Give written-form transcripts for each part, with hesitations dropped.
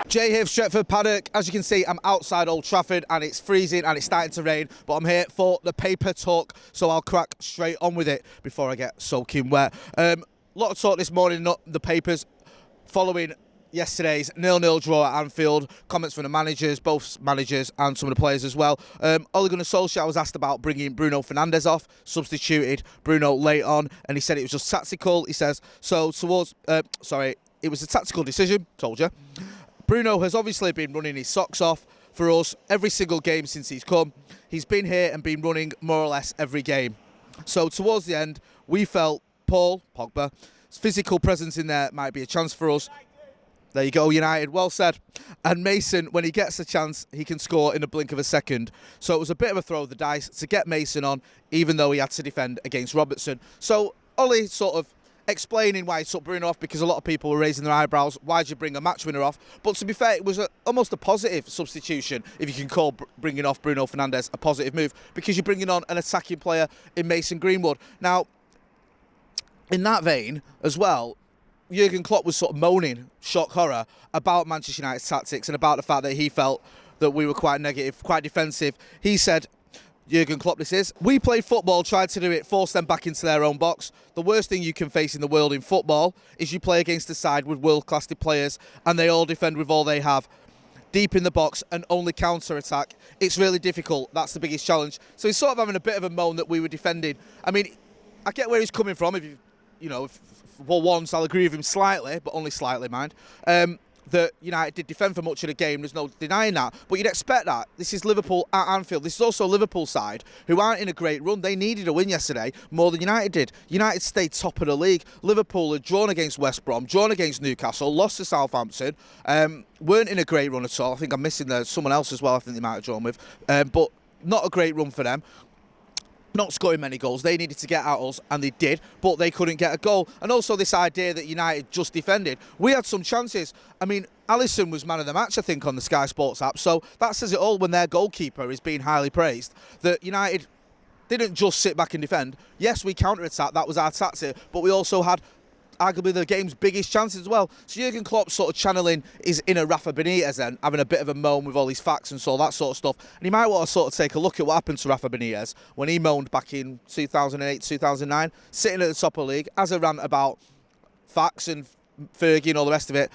Jay here for Stretford, Paddock. As you can see, I'm outside Old Trafford and it's freezing and it's starting to rain, but I'm here for the paper talk, so I'll crack straight on with it before I get soaking wet. Lot of talk this morning, not the papers, following yesterday's 0-0 draw at Anfield. Comments from the managers, both managers and some of the players as well. Ole Gunnar Solskjaer was asked about bringing Bruno Fernandes off, substituted Bruno late on, and he said it was just tactical. He says, it was a tactical decision, told you. Bruno has obviously been running his socks off for us every single game since he's come. He's been here and been running more or less every game. So towards the end, we felt Paul Pogba's physical presence in there might be a chance for us. There you go, United, well said. And Mason, when he gets a chance, he can score in a blink of a second. So it was a bit of a throw of the dice to get Mason on, even though he had to defend against Robertson. So Ollie sort of explaining why he took Bruno off, because a lot of people were raising their eyebrows. Why'd you bring a match winner off? But to be fair, it was almost a positive substitution, if you can call bringing off Bruno Fernandes a positive move, because you're bringing on an attacking player in Mason Greenwood. Now, in that vein as well, Jurgen Klopp was sort of moaning, shock horror, about Manchester United's tactics and about the fact that he felt that we were quite negative, quite defensive. He said, Jurgen Klopp this is, "We played football, tried to do it, forced them back into their own box. The worst thing you can face in the world in football is you play against a side with world-class players and they all defend with all they have, deep in the box and only counter-attack. It's really difficult. That's the biggest challenge." So he's sort of having a bit of a moan that we were defending. I mean, I get where he's coming from. If for once, I'll agree with him slightly, but only slightly, mind. That United did defend for much of the game. There's no denying that. But you'd expect that. This is Liverpool at Anfield. This is also Liverpool side who aren't in a great run. They needed a win yesterday more than United did. United stayed top of the league. Liverpool had drawn against West Brom, drawn against Newcastle, lost to Southampton, weren't in a great run at all. I think I'm missing someone else as well I think they might have drawn with. But not a great run for them. Not scoring many goals. They needed to get at us, and they did, but they couldn't get a goal. And also this idea that United just defended. We had some chances. I mean, Alisson was man of the match, I think, on the Sky Sports app, so that says it all when their goalkeeper is being highly praised. That United didn't just sit back and defend. Yes, we counter-attacked, that was our tactic, but we also had arguably the game's biggest chances as well. So Jurgen Klopp sort of channeling his inner Rafa Benitez then, having a bit of a moan with all his facts and so that sort of stuff. And he might want to sort of take a look at what happened to Rafa Benitez when he moaned back in 2008, 2009, sitting at the top of the league, as a rant about facts and Fergie and all the rest of it.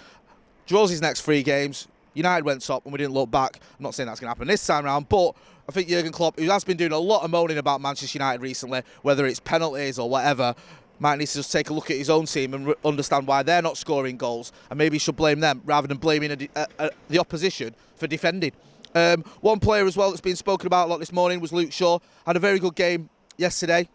Draws his next 3 games. United went top and we didn't look back. I'm not saying that's going to happen this time around, but I think Jurgen Klopp, who has been doing a lot of moaning about Manchester United recently, whether it's penalties or whatever, might need to just take a look at his own team and understand why they're not scoring goals, and maybe he should blame them rather than blaming the opposition for defending. One player as well that's been spoken about a lot this morning was Luke Shaw. Had a very good game yesterday,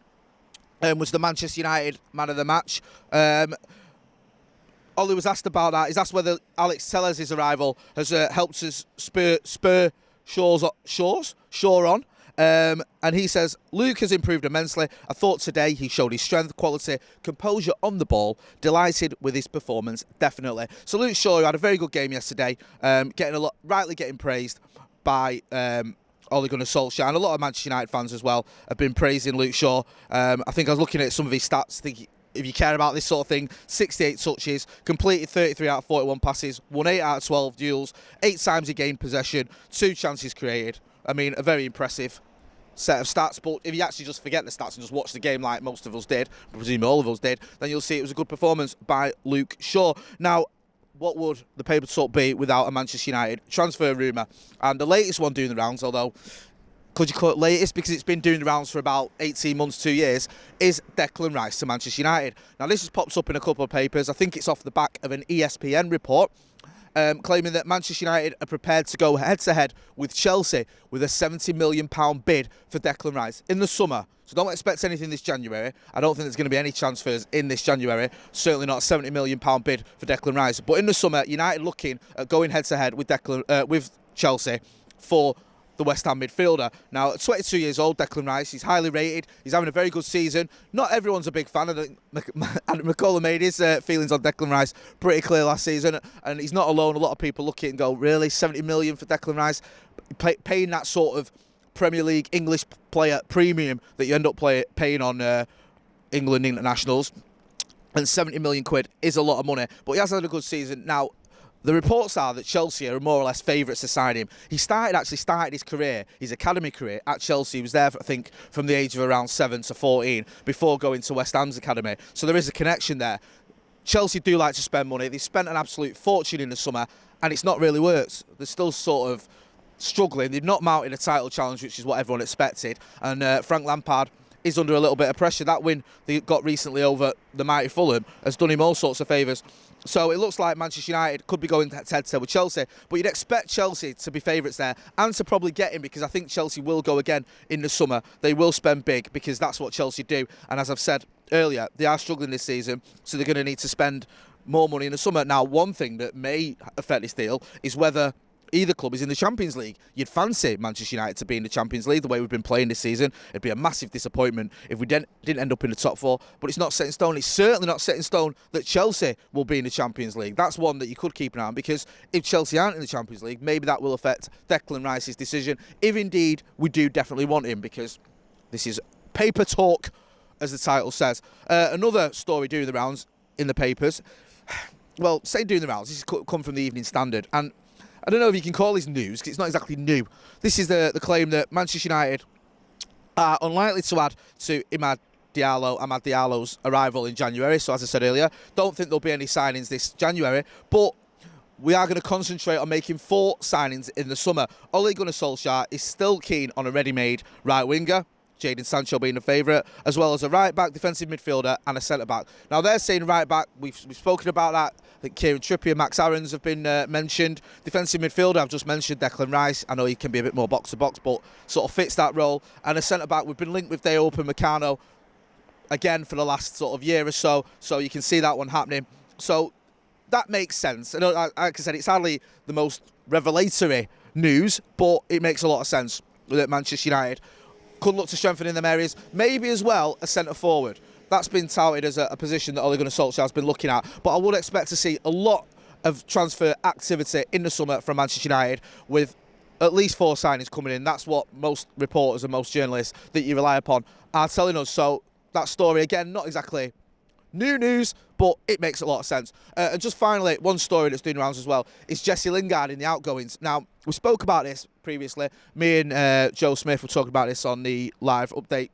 was the Manchester United man of the match. Ollie was asked about that. He's asked whether Alex Tellers' arrival has helped us spur Shaw on. And he says, Luke has improved immensely. I thought today he showed his strength, quality, composure on the ball. Delighted with his performance, definitely. So Luke Shaw had a very good game yesterday, rightly getting praised by Ole Gunnar Solskjaer, and a lot of Manchester United fans as well have been praising Luke Shaw. I think I was looking at some of his stats, thinking, if you care about this sort of thing, 68 touches, completed 33 out of 41 passes, won 8 out of 12 duels, 8 times he gained possession, 2 chances created. I mean, a very impressive set of stats, but if you actually just forget the stats and just watch the game like most of us did, I presume all of us did, then you'll see it was a good performance by Luke Shaw. Now, what would the paper talk be without a Manchester United transfer rumour? And the latest one doing the rounds, although could you call it latest because it's been doing the rounds for about 18 months, 2 years, is Declan Rice to Manchester United. Now, this has popped up in a couple of papers. I think it's off the back of an ESPN report, claiming that Manchester United are prepared to go head-to-head with Chelsea with a £70 million bid for Declan Rice in the summer. So don't expect anything this January. I don't think there's going to be any transfers in this January. Certainly not a £70 million bid for Declan Rice. But in the summer, United looking at going head-to-head with Chelsea for the West Ham midfielder. Now, at 22 years old, Declan Rice, he's highly rated. He's having a very good season. Not everyone's a big fan. And McCullough made his feelings on Declan Rice pretty clear last season. And he's not alone. A lot of people look at it and go, really, 70 million for Declan Rice? Paying that sort of Premier League English player premium that you end up paying on England internationals. And 70 million quid is a lot of money. But he has had a good season. Now, The reports are that Chelsea are more or less favourites to sign him. He started his career, his academy career at Chelsea. He was there, I think, from the age of around 7 to 14 before going to West Ham's academy. So there is a connection there. Chelsea do like to spend money. They spent an absolute fortune in the summer and it's not really worked. They're still sort of struggling. They've not mounted a title challenge, which is what everyone expected. And Frank Lampard is under a little bit of pressure. That win they got recently over the mighty Fulham has done him all sorts of favours. So it looks like Manchester United could be going head-to-head with Chelsea, but you'd expect Chelsea to be favourites there and to probably get him, because I think Chelsea will go again in the summer. They will spend big because that's what Chelsea do. And as I've said earlier, they are struggling this season, so they're going to need to spend more money in the summer. Now, one thing that may affect this deal is whether either club is in the Champions League. You'd fancy Manchester United to be in the Champions League the way we've been playing this season. It'd be a massive disappointment if we didn't end up in the top four, but it's not set in stone. It's certainly not set in stone that Chelsea will be in the Champions League. That's one that you could keep an eye on, because if Chelsea aren't in the Champions League, maybe that will affect Declan Rice's decision, if indeed we do definitely want him, because this is paper talk, as the title says. Another story doing the rounds in the papers, well, say doing the rounds, this has come from the Evening Standard, and I don't know if you can call this news, because it's not exactly new. This is the claim that Manchester United are unlikely to add to Amad Diallo's arrival in January. So as I said earlier, don't think there'll be any signings this January, but we are going to concentrate on making 4 signings in the summer. Ole Gunnar Solskjaer is still keen on a ready-made right winger, Jadon Sancho being a favourite, as well as a right-back, defensive midfielder and a centre-back. Now, they're saying right-back, we've spoken about that. I think Kieran Trippier, Max Aarons have been mentioned. Defensive midfielder, I've just mentioned Declan Rice. I know he can be a bit more box-to-box, but sort of fits that role. And a centre-back, we've been linked with Diogo Upamecano again for the last sort of year or so, so you can see that one happening. So that makes sense. And like I said, it's hardly the most revelatory news, but it makes a lot of sense that Manchester United could look to strengthen in them areas. Maybe as well a centre forward. That's been touted as a position that Ole Gunnar Solskjaer has been looking at. But I would expect to see a lot of transfer activity in the summer from Manchester United, with at least 4 signings coming in. That's what most reporters and most journalists that you rely upon are telling us. So that story, again, not exactly new news, but it makes a lot of sense. And just finally, one story that's doing rounds as well is Jesse Lingard in the outgoings. Now, we spoke about this previously. Me and Joe Smith were talking about this on the live update,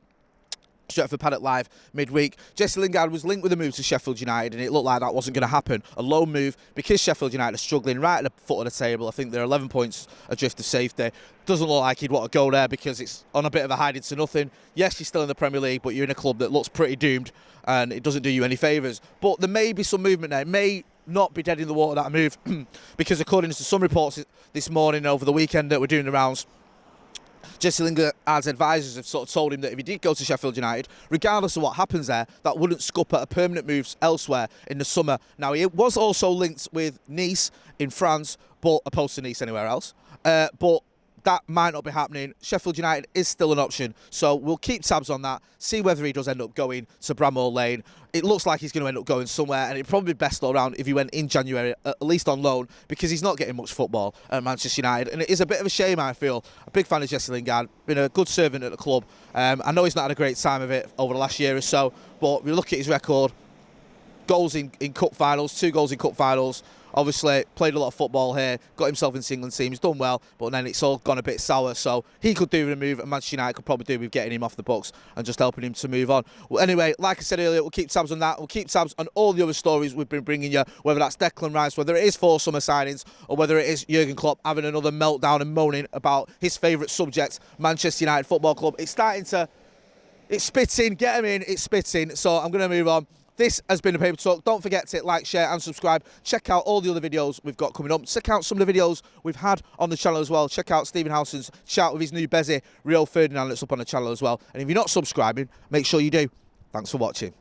Stretford Paddock Live midweek. Jesse Lingard was linked with a move to Sheffield United, and it looked like that wasn't going to happen. A low move, because Sheffield United are struggling right at the foot of the table. I think they're 11 points adrift of safety. Doesn't look like he'd want to go there because it's on a bit of a hiding to nothing. Yes, you're still in the Premier League, but you're in a club that looks pretty doomed, and it doesn't do you any favours. But there may be some movement there. It may not be dead in the water, that move, because according to some reports this morning over the weekend that we're doing the rounds, Jesse Lingard's advisors have sort of told him that if he did go to Sheffield United, regardless of what happens there, that wouldn't scupper a permanent move elsewhere in the summer. Now, he was also linked with Nice in France, but opposed to Nice anywhere else. But that might not be happening. Sheffield United is still an option, so we'll keep tabs on that, see whether he does end up going to Bramall Lane. It looks like he's going to end up going somewhere, and it'd probably be best all round if he went in January, at least on loan, because he's not getting much football at Manchester United, and it is a bit of a shame, I feel. A big fan of Jesse Lingard, been a good servant at the club. I know he's not had a great time of it over the last year or so, but we look at his record, goals in cup finals, 2 goals in cup finals. Obviously, played a lot of football here, got himself into the England team, he's done well, but then it's all gone a bit sour, so he could do with a move, and Manchester United could probably do with getting him off the books and just helping him to move on. Well, anyway, like I said earlier, we'll keep tabs on that, we'll keep tabs on all the other stories we've been bringing you, whether that's Declan Rice, whether it is 4 summer signings, or whether it is Jurgen Klopp having another meltdown and moaning about his favourite subject, Manchester United Football Club. It's starting to, it's spitting, get him in, it's spitting, so I'm going to move on. This has been a Paper Talk. Don't forget to like, share and subscribe. Check out all the other videos we've got coming up. Check out some of the videos we've had on the channel as well. Check out Stephen Howson's chat with his new Bezzy, Rio Ferdinand, that's up on the channel as well. And if you're not subscribing, make sure you do. Thanks for watching.